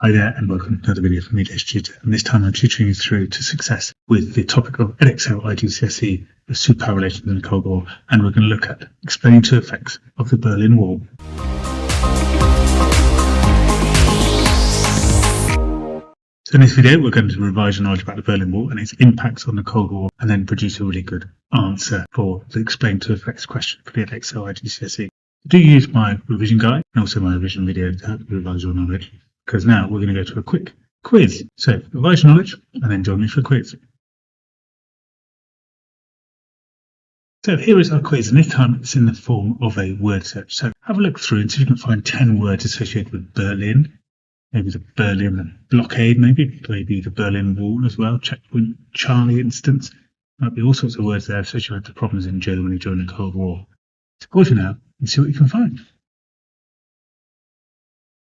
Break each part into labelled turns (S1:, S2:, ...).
S1: Hi there and welcome to another video from Edexcel, and this time I'm tutoring you through to success with the topic of Edexcel iGCSE, the superpower relations in the Cold War, and we're going to look at explaining two effects of the Berlin Wall. So in this video we're going to revise your knowledge about the Berlin Wall and its impacts on the Cold War, and then produce a really good answer for the explain two effects question for the Edexcel iGCSE. Do use my revision guide and also my revision video to help you revise your knowledge, because now we're going to go to a quick quiz. So revise your knowledge and then join me for a quiz. So here is our quiz, and this time it's in the form of a word search. So have a look through and see if you can find 10 words associated with Berlin. Maybe the Berlin blockade, maybe the Berlin Wall as well, checkpoint Charlie instance. Might be all sorts of words there associated with the problems in Germany during the Cold War. So pause you now and see what you can find.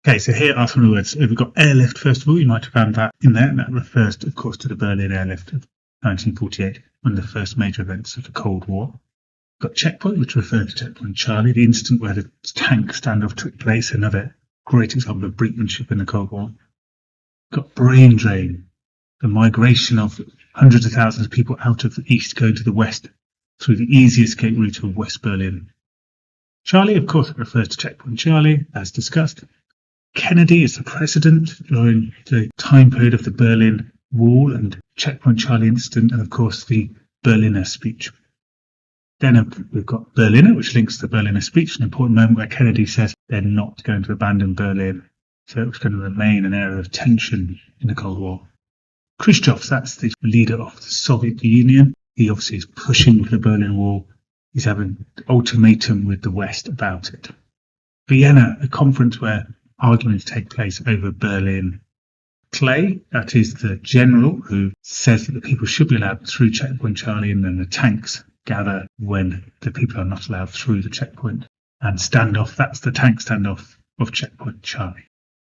S1: Okay, so here are some of the words. We've got airlift, first of all. You might have found that in there, and that refers, of course, to the Berlin airlift of 1948, one of the first major events of the Cold War. We've got checkpoint, which refers to checkpoint Charlie, the incident where the tank standoff took place, another great example of brinkmanship in the Cold War. We've got brain drain, the migration of hundreds of thousands of people out of the east going to the west through the easy escape route of West Berlin. Charlie, of course, refers to checkpoint Charlie, as discussed. Kennedy is the president during the time period of the Berlin Wall and checkpoint Charlie incident, and of course the Berliner speech. Then we've got Berliner, which links to the Berliner speech, an important moment where Kennedy says they're not going to abandon Berlin, so it was going to remain an area of tension in the Cold War. Khrushchev, that's the leader of the Soviet Union. He obviously is pushing for the Berlin Wall. He's having an ultimatum with the West about it. Vienna, a conference where arguments take place over Berlin. Clay, that is the general who says that the people should be allowed through checkpoint Charlie, and then the tanks gather when the people are not allowed through the checkpoint. And standoff, that's the tank standoff of checkpoint Charlie.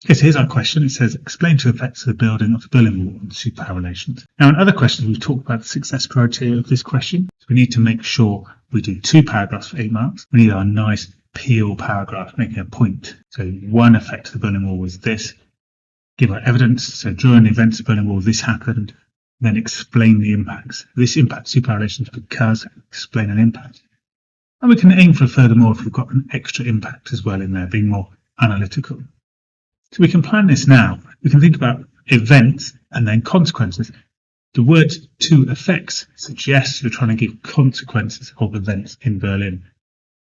S1: Okay, so here's our question. It says, explain two effects of the building of the Berlin Wall and superpower relations. Now in other questions we've talked about the success criteria of this question. So we need to make sure we do 2 paragraphs for 8 marks. We need our nice peel paragraph making a point. So one effect of the Berlin Wall was this. Give our evidence. So during the events of the Berlin Wall, this happened. Then explain the impacts. This impacts superpower relations because explain an impact. And we can aim for furthermore if we've got an extra impact as well in there, being more analytical. So we can plan this now. We can think about events and then consequences. The word two effects suggests you're trying to give consequences of events in Berlin.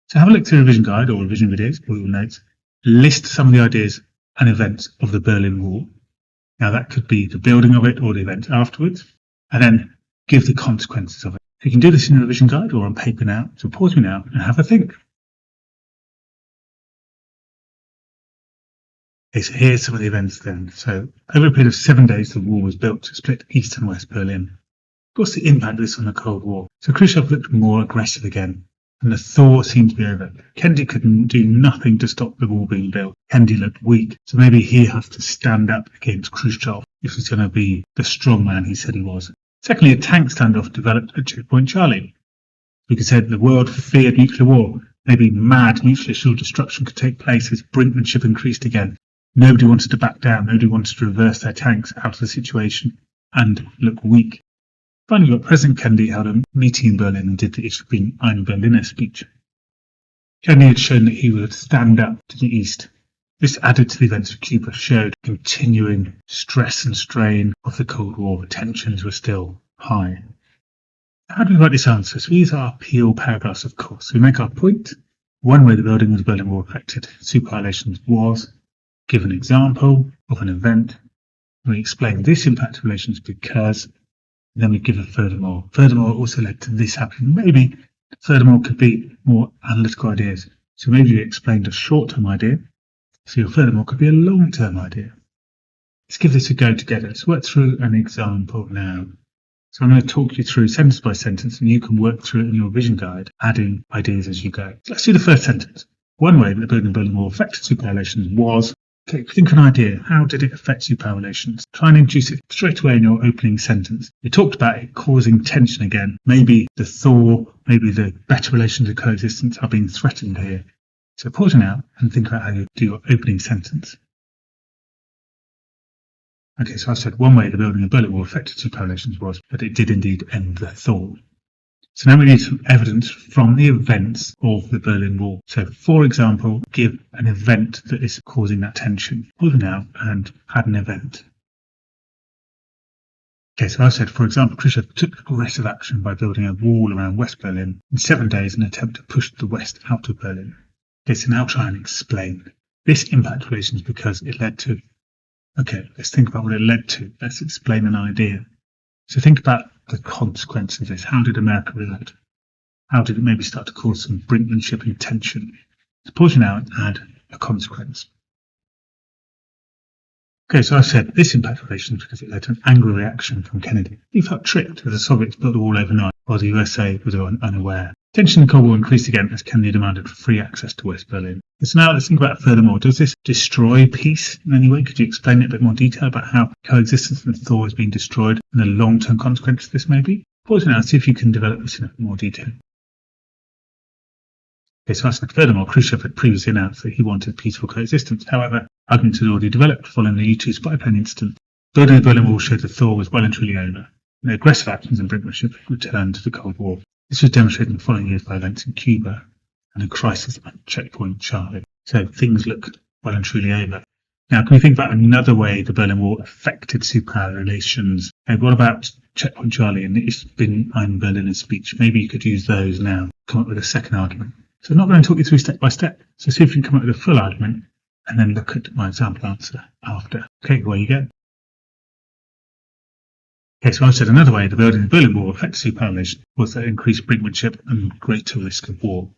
S1: So have a look through the revision guide or revision videos or your notes. List some of the ideas and events of the Berlin Wall. Now that could be the building of it or the event afterwards. And then give the consequences of it. You can do this in a revision guide or on paper now. So pause me now and have a think. Okay, so here's some of the events then. So over a period of 7 days, the wall was built to split East and West Berlin. What's the impact of this on the Cold War? So Khrushchev looked more aggressive again, and the thaw seemed to be over. Kennedy couldn't do nothing to stop the wall being built. Kennedy looked weak, so maybe he has to stand up against Khrushchev if he's going to be the strong man he said he was. Secondly, a tank standoff developed at checkpoint Charlie. We could say that the world feared nuclear war. Maybe mad nuclear assured destruction could take place as brinkmanship increased again. Nobody wanted to back down. Nobody wanted to reverse their tanks out of the situation and look weak. Finally, we've got President Kennedy held a meeting in Berlin and did the Ich bin ein Berliner speech. Kennedy had shown that he would stand up to the East. This added to the events of Cuba, showed continuing stress and strain of the Cold War. The tensions were still high. How do we write this answer? So these are peel paragraphs, of course. We make our point. One way the building of the Berlin Wall affected superpower relations was give an example of an event. We explain this impact of relations because, then we give a furthermore. Furthermore also led to this happening. Maybe furthermore could be more analytical ideas. So maybe you explained a short-term idea. So your furthermore could be a long-term idea. Let's give this a go together. Let's work through an example now. So I'm going to talk you through sentence by sentence, and you can work through it in your vision guide, adding ideas as you go. Let's do the first sentence. One way that the building of the Berlin Wall affected superpower relations was. Okay, think of an idea. How did it affect superpower relations? Try and introduce it straight away in your opening sentence. You talked about it causing tension again. Maybe the thaw, maybe the better relations of coexistence are being threatened here. So pause now and think about how you do your opening sentence. Okay, so I said one way the building of Berlin Wall affected superpower relations was that it did indeed end the thaw. So now we need some evidence from the events of the Berlin Wall. So, for example, give an event that is causing that tension. Pause now and add an event. Okay, so I said, for example, Khrushchev took aggressive action by building a wall around West Berlin in 7 days in an attempt to push the West out of Berlin. Okay, so now try and explain. This impacted relations because it led to. Okay, let's think about what it led to. Let's explain an idea. So think about the consequence of this. How did America react? How did it maybe start to cause some brinkmanship and tension? So pause now and add a consequence. Okay, so I said this impacted relations because it led to an angry reaction from Kennedy. He felt tricked as the Soviets built the wall overnight while the USA was unaware. Tension in the Cold War increased again as Kennedy demanded free access to West Berlin. So now let's think about it furthermore. Does this destroy peace in any way? Could you explain it in a bit more detail about how coexistence and thaw has been destroyed and the long-term consequences this may be? Pause now and see if you can develop this in a bit more detail. Okay, so I said furthermore, Khrushchev had previously announced that he wanted peaceful coexistence. However, arguments had already developed following the U-2 spy plane incident. Building the Berlin Wall showed the thaw was well and truly over. And aggressive actions and brinkmanship returned to the Cold War. This was demonstrated in the following years by events in Cuba and a crisis at Checkpoint Charlie. So things look well and truly over. Now, can we think about another way the Berlin Wall affected superpower relations? Okay, what about Checkpoint Charlie and Ich bin ein Berliner speech? Maybe you could use those now, come up with a second argument. So I'm not going to talk you through step by step. So see if you can come up with a full argument and then look at my example answer after. Okay, away you go. Okay, so I said another way the building of the Berlin Wall affected superpower relations was that it increased brinkmanship and greater risk of war.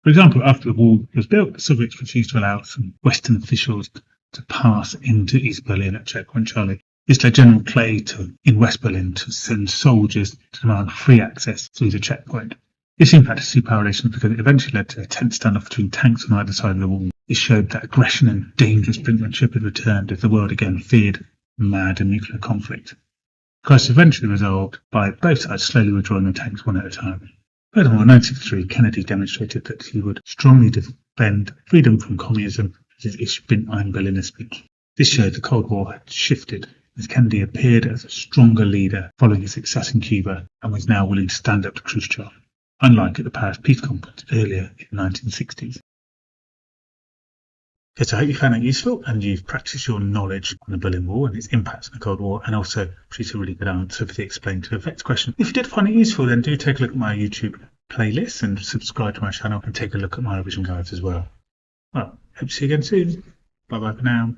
S1: For example, after the wall was built, the Soviets refused to allow some Western officials to pass into East Berlin at Checkpoint Charlie. This led General Clay in West Berlin to send soldiers to demand free access through the checkpoint. This impacted superpower relations because it eventually led to a tense standoff between tanks on either side of the wall. This showed that aggression and dangerous brinkmanship had returned as the world again feared mad and nuclear conflict. The crisis eventually resolved by both sides slowly withdrawing the tanks one at a time. Furthermore, in 1963, Kennedy demonstrated that he would strongly defend freedom from communism as his Ich bin ein Berliner speech. This showed the Cold War had shifted as Kennedy appeared as a stronger leader following his success in Cuba and was now willing to stand up to Khrushchev, unlike at the Paris Peace Conference earlier in the 1960s. Okay, so I hope you found that useful and you've practiced your knowledge on the Berlin Wall and its impacts on the Cold War and also produced a really good answer for the explain to effects question. If you did find it useful, then do take a look at my YouTube playlist and subscribe to my channel and take a look at my revision guides as well. Well, hope to see you again soon. Bye bye for now.